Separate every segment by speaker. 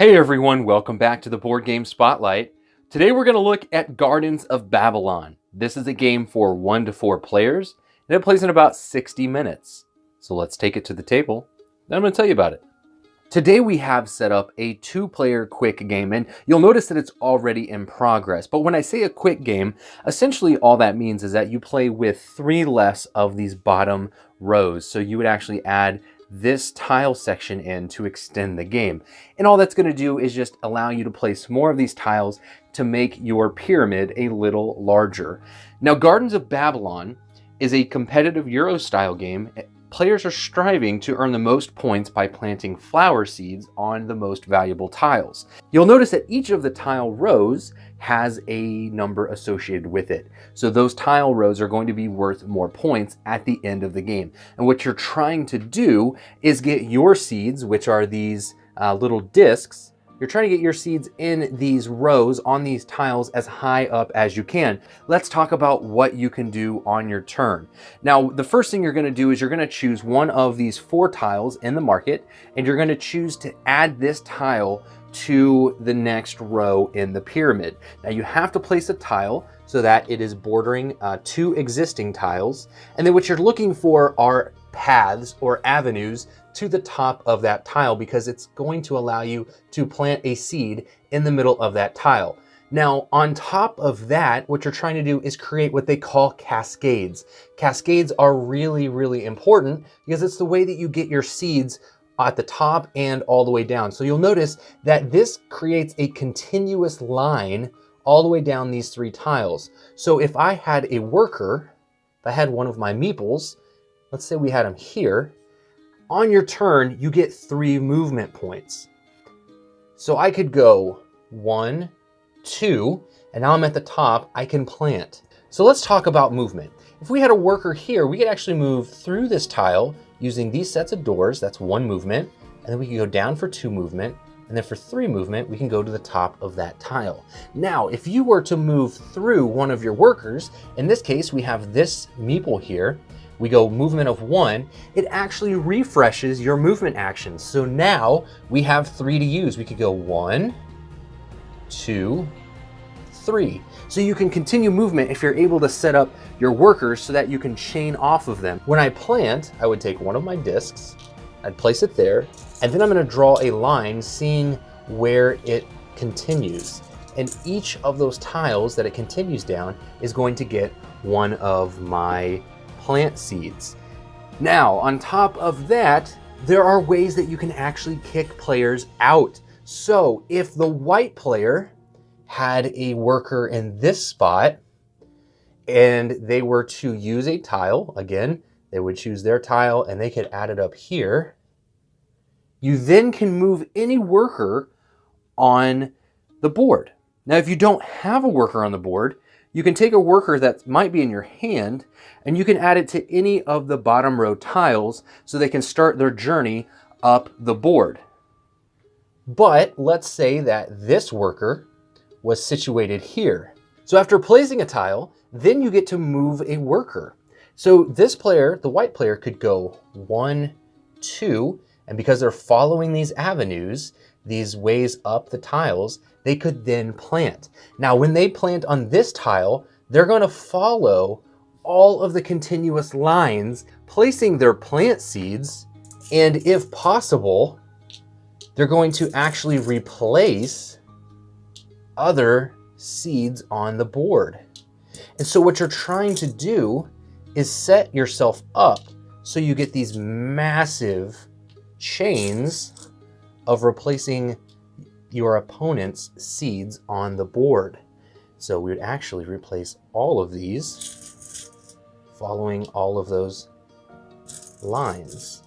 Speaker 1: Hey everyone, welcome back to the Board Game Spotlight. Today we're going to look at Gardens of Babylon. This is a game for 1 to 4 players, and it plays in about 60 minutes. So let's take it to the table, then I'm going to tell you about it. Today we have set up a 2-player quick game, and you'll notice that it's already in progress. But when I say a quick game, essentially all that means is that you play with 3 less of these bottom rows. So you would actually add this tile section in to extend the game. And all that's going to do is just allow you to place more of these tiles to make your pyramid a little larger. Now, Gardens of Babylon is a competitive Euro-style game. Players are striving to earn the most points by planting flower seeds on the most valuable tiles. You'll notice that each of the tile rows has a number associated with it. So those tile rows are going to be worth more points at the end of the game. And what you're trying to do is get your seeds, which are these little discs. You're trying to get your seeds in these rows on these tiles as high up as you can. Let's talk about what you can do on your turn. Now, the first thing you're going to do is you're going to choose one of these 4 tiles in the market, and you're going to choose to add this tile to the next row in the pyramid. Now, you have to place a tile so that it is bordering 2 existing tiles. And then what you're looking for are paths or avenues to the top of that tile, because it's going to allow you to plant a seed in the middle of that tile. Now, on top of that, what you're trying to do is create what they call cascades. Cascades are really, really important because it's the way that you get your seeds at the top and all the way down. So you'll notice that this creates a continuous line all the way down these 3 tiles. So if I had a worker, if I had one of my meeples, let's say we had him here, on your turn, you get 3 movement points. So I could go 1, 2, and now I'm at the top, I can plant. So let's talk about movement. If we had a worker here, we could actually move through this tile using these sets of doors. That's 1 movement. And then we can go down for 2 movement. And then for 3 movement, we can go to the top of that tile. Now, if you were to move through one of your workers, in this case, we have this meeple here. We go movement of 1, it actually refreshes your movement actions. So now we have 3 to use. We could go 1, 2, 3. So you can continue movement if you're able to set up your workers so that you can chain off of them. When I plant, I would take one of my discs, I'd place it there, and then I'm going to draw a line seeing where it continues. And each of those tiles that it continues down is going to get one of my plant seeds. Now, on top of that, there are ways that you can actually kick players out. So if the white player had a worker in this spot and they were to use a tile, again, they would choose their tile and they could add it up here. You then can move any worker on the board. Now, if you don't have a worker on the board, you can take a worker that might be in your hand and you can add it to any of the bottom row tiles so they can start their journey up the board. But let's say that this worker was situated here. So after placing a tile, then you get to move a worker. So this player, the white player, could go 1, 2, and because they're following these avenues, these ways up the tiles, they could then plant. Now, when they plant on this tile, they're going to follow all of the continuous lines, placing their plant seeds, and if possible, they're going to actually replace other seeds on the board. And so what you're trying to do is set yourself up so you get these massive chains of replacing your opponent's seeds on the board. So we would actually replace all of these following all of those lines.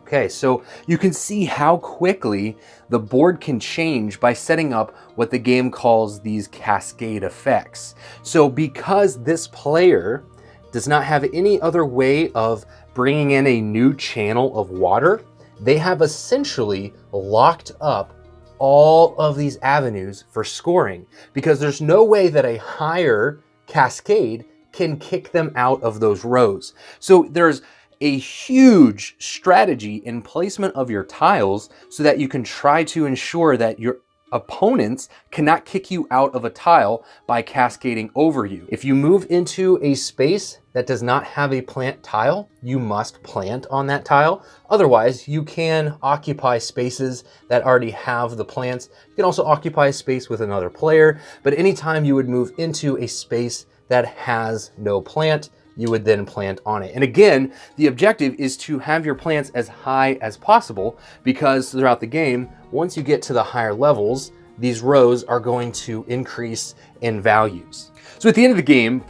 Speaker 1: Okay, so you can see how quickly the board can change by setting up what the game calls these cascade effects. So because this player does not have any other way of bringing in a new channel of water, they have essentially locked up all of these avenues for scoring, because there's no way that a higher cascade can kick them out of those rows. So there's a huge strategy in placement of your tiles so that you can try to ensure that your opponents cannot kick you out of a tile by cascading over you. If you move into a space that does not have a plant tile, you must plant on that tile. Otherwise, you can occupy spaces that already have the plants. You can also occupy a space with another player, but anytime you would move into a space that has no plant, you would then plant on it. And again, the objective is to have your plants as high as possible, because throughout the game, once you get to the higher levels, these rows are going to increase in values. So at the end of the game,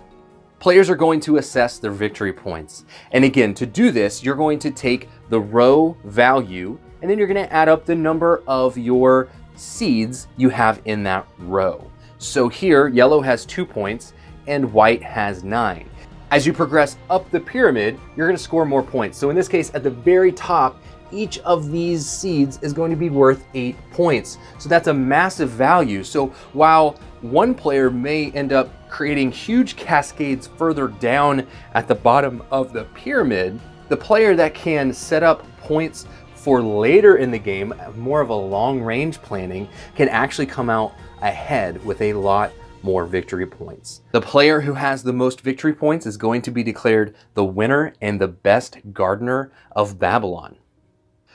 Speaker 1: players are going to assess their victory points. And again, to do this, you're going to take the row value, and then you're going to add up the number of your seeds you have in that row. So here, yellow has 2 points and white has 9. As you progress up the pyramid, you're going to score more points. So in this case, at the very top, each of these seeds is going to be worth 8 points. So that's a massive value. So while one player may end up creating huge cascades further down at the bottom of the pyramid, the player that can set up points for later in the game, more of a long range planning, can actually come out ahead with a lot more victory points. The player who has the most victory points is going to be declared the winner and the best gardener of Babylon.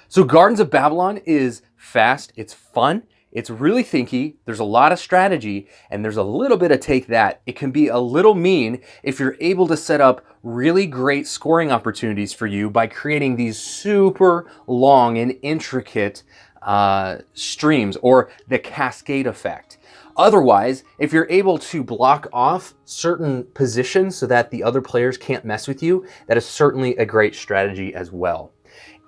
Speaker 1: So Gardens of Babylon is fast, it's fun, it's really thinky, there's a lot of strategy, and there's a little bit of take that. It can be a little mean if you're able to set up really great scoring opportunities for you by creating these super long and intricate streams, or the cascade effect. Otherwise, if you're able to block off certain positions so that the other players can't mess with you, that is certainly a great strategy as well.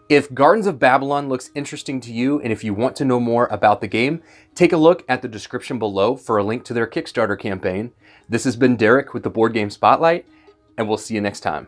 Speaker 1: If Gardens of Babylon looks interesting to you, and if you want to know more about the game, take a look at the description below for a link to their Kickstarter campaign. This has been Derek with the Board Game Spotlight, and we'll see you next time.